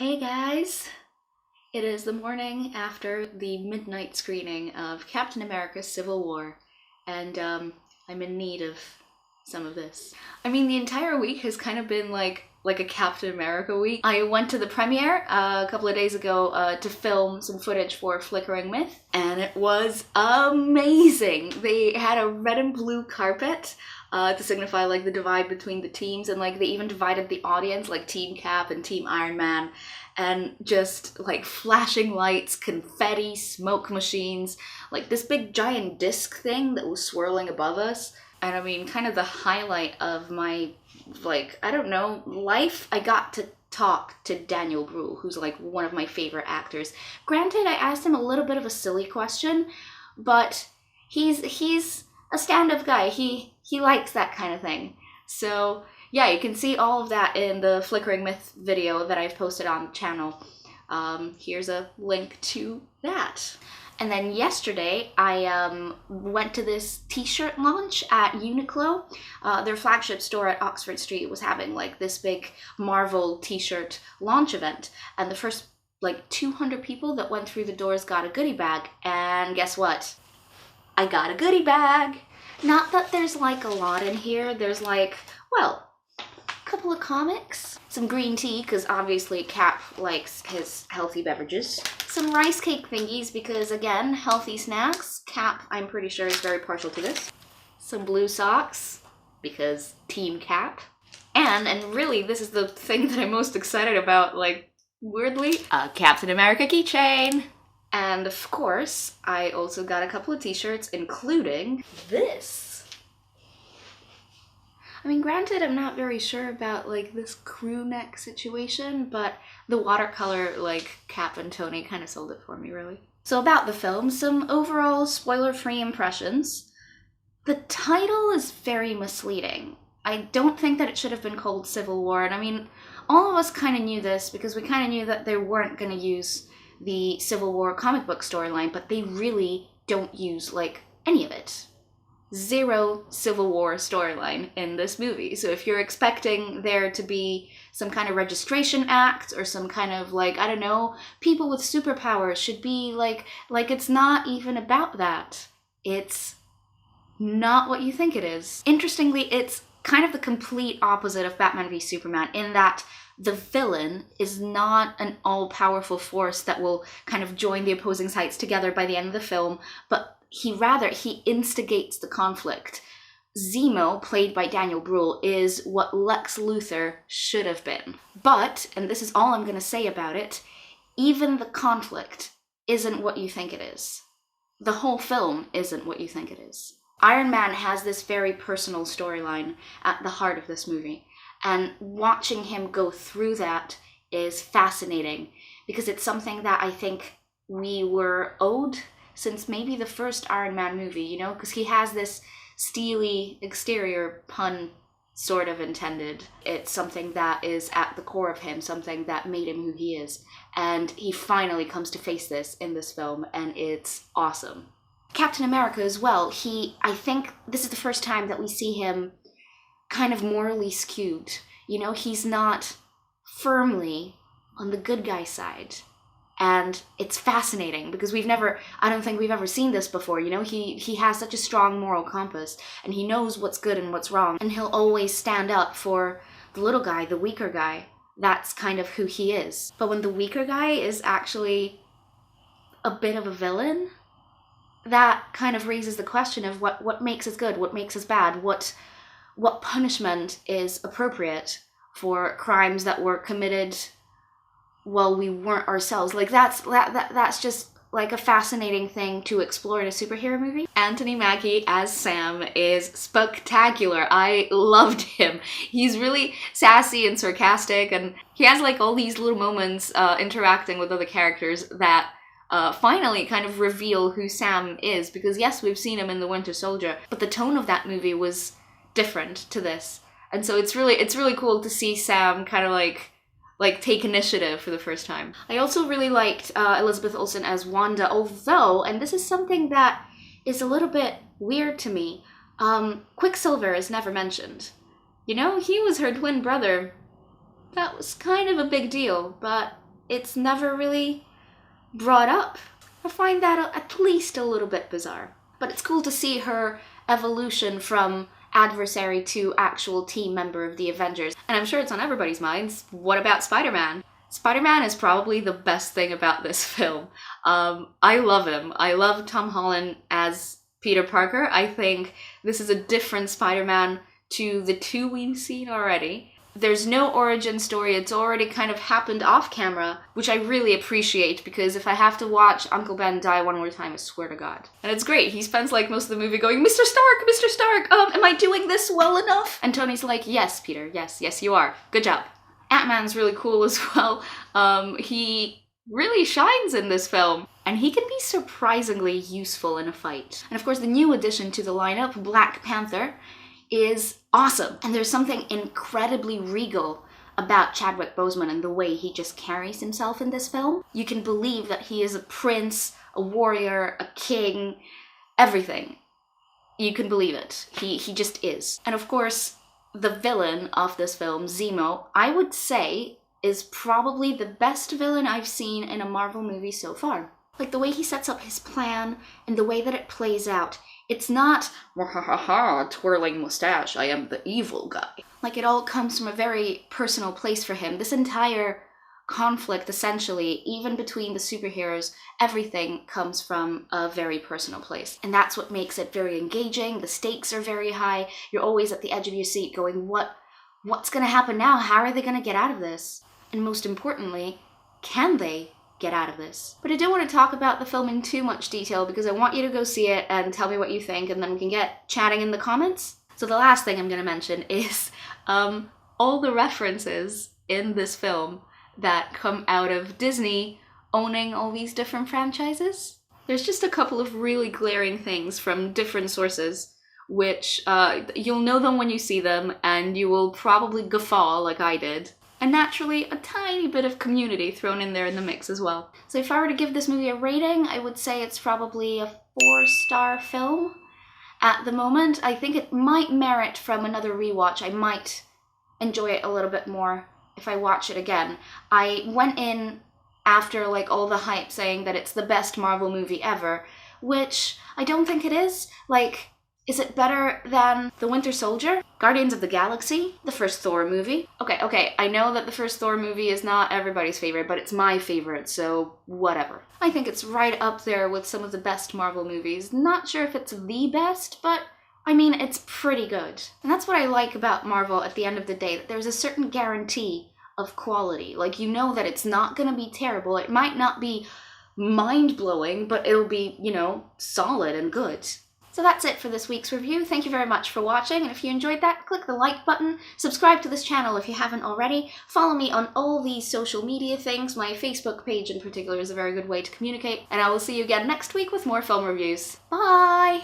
Hey guys! It is the morning after the midnight screening of Captain America Civil War, and I'm in need of some of this. I mean, the entire week has kind of been like a Captain America week. I went to the premiere a couple of days ago to film some footage for Flickering Myth, and it was amazing! They had a red and blue carpet to signify like the divide between the teams, and like they even divided the audience, like Team Cap and Team Iron Man, and just like flashing lights, confetti, smoke machines, like this big giant disc thing that was swirling above us. And I mean, kind of the highlight of my, like, I don't know, life, I got to talk to Daniel Bruhl, who's like one of my favorite actors. Granted, I asked him a little bit of a silly question, but he's a stand-up guy. He likes that kind of thing. So yeah, you can see all of that in the Flickering Myth video that I've posted on the channel. Here's a link to that. And then yesterday, I went to this t-shirt launch at Uniqlo. Their flagship store at Oxford Street was having like this big Marvel t-shirt launch event. And the first like 200 people that went through the doors got a goodie bag. And guess what? I got a goodie bag. Not that there's like a lot in here. There's like, well, couple of comics, some green tea because obviously Cap likes his healthy beverages, some rice cake thingies because again, healthy snacks. Cap, I'm pretty sure, is very partial to this. Some blue socks because Team Cap, and really this is the thing that I'm most excited about, like weirdly, a Captain America keychain. And of course, I also got a couple of t-shirts, including this. I mean, granted, I'm not very sure about like this crew neck situation, but the watercolor like Cap and Tony kind of sold it for me, really. So about the film, some overall spoiler-free impressions. The title is very misleading. I don't think that it should have been called Civil War, and I mean, all of us kind of knew this because we kind of knew that they weren't going to use the Civil War comic book storyline, but they really don't use like any of it. Zero Civil War storyline in this movie. So if you're expecting there to be some kind of registration act or some kind of like, I don't know, people with superpowers should be like it's not even about that. It's not what you think it is. Interestingly, it's kind of the complete opposite of Batman v Superman in that the villain is not an all-powerful force that will kind of join the opposing sides together by the end of the film, but he instigates the conflict. Zemo, played by Daniel Bruhl, is what Lex Luthor should have been. But, and this is all I'm going to say about it, even the conflict isn't what you think it is. The whole film isn't what you think it is. Iron Man has this very personal storyline at the heart of this movie, and watching him go through that is fascinating because it's something that I think we were owed since maybe the first Iron Man movie, you know, because he has this steely exterior, pun sort of intended. It's something that is at the core of him, something that made him who he is. And he finally comes to face this in this film, and it's awesome. Captain America as well, I think this is the first time that we see him kind of morally skewed. You know, he's not firmly on the good guy side. And it's fascinating because I don't think we've ever seen this before, you know? He has such a strong moral compass, and he knows what's good and what's wrong, and he'll always stand up for the little guy, the weaker guy. That's kind of who he is. But when the weaker guy is actually a bit of a villain, that kind of raises the question of what makes us good, what makes us bad, what punishment is appropriate for crimes that were committed while we weren't ourselves. Like that's just like a fascinating thing to explore in a superhero movie. Anthony Mackie as Sam is spectacular. I loved him. He's really sassy and sarcastic, and he has like all these little moments interacting with other characters that finally kind of reveal who Sam is, because yes, we've seen him in The Winter Soldier, but the tone of that movie was different to this. And so it's really cool to see Sam kind of like take initiative for the first time. I also really liked Elizabeth Olsen as Wanda, although, and this is something that is a little bit weird to me, Quicksilver is never mentioned. You know, he was her twin brother. That was kind of a big deal, but it's never really brought up. I find that at least a little bit bizarre. But it's cool to see her evolution from adversary to actual team member of the Avengers. And I'm sure it's on everybody's minds, what about Spider-Man? Spider-Man is probably the best thing about this film. I love him. I love Tom Holland as Peter Parker. I think this is a different Spider-Man to the two we've seen already. There's no origin story, it's already kind of happened off camera, which I really appreciate, because if I have to watch Uncle Ben die one more time, I swear to God. And it's great, he spends like most of the movie going, Mr. Stark, am I doing this well enough? And Tony's like, yes, Peter, yes, you are. Good job. Ant-Man's really cool as well. He really shines in this film, and he can be surprisingly useful in a fight. And of course, the new addition to the lineup, Black Panther, is awesome. And there's something incredibly regal about Chadwick Boseman and the way he just carries himself in this film. You can believe that he is a prince, a warrior, a king, everything. You can believe it. He just is. And of course, the villain of this film, Zemo, I would say is probably the best villain I've seen in a Marvel movie so far. Like the way he sets up his plan and the way that it plays out. It's not, twirling mustache, I am the evil guy. Like it all comes from a very personal place for him. This entire conflict, essentially, even between the superheroes, everything comes from a very personal place. And that's what makes it very engaging. The stakes are very high. You're always at the edge of your seat going, what's gonna happen now? How are they gonna get out of this? And most importantly, can they get out of this? But I don't want to talk about the film in too much detail because I want you to go see it and tell me what you think, and then we can get chatting in the comments. So the last thing I'm going to mention is all the references in this film that come out of Disney owning all these different franchises. There's just a couple of really glaring things from different sources, which you'll know them when you see them, and you will probably guffaw like I did. And naturally, a tiny bit of Community thrown in there in the mix as well. So if I were to give this movie a rating, I would say it's probably a 4-star film at the moment. I think it might merit from another rewatch. I might enjoy it a little bit more if I watch it again. I went in after like all the hype saying that it's the best Marvel movie ever, which I don't think it is. Like, is it better than The Winter Soldier? Guardians of the Galaxy? The first Thor movie? Okay, I know that the first Thor movie is not everybody's favorite, but it's my favorite, so whatever. I think it's right up there with some of the best Marvel movies. Not sure if it's the best, but I mean, it's pretty good. And that's what I like about Marvel at the end of the day, that there's a certain guarantee of quality. Like, you know that it's not gonna be terrible. It might not be mind-blowing, but it'll be, you know, solid and good. So that's it for this week's review. Thank you very much for watching, and if you enjoyed that, click the like button, subscribe to this channel if you haven't already, follow me on all these social media things. My Facebook page in particular is a very good way to communicate, and I will see you again next week with more film reviews. Bye!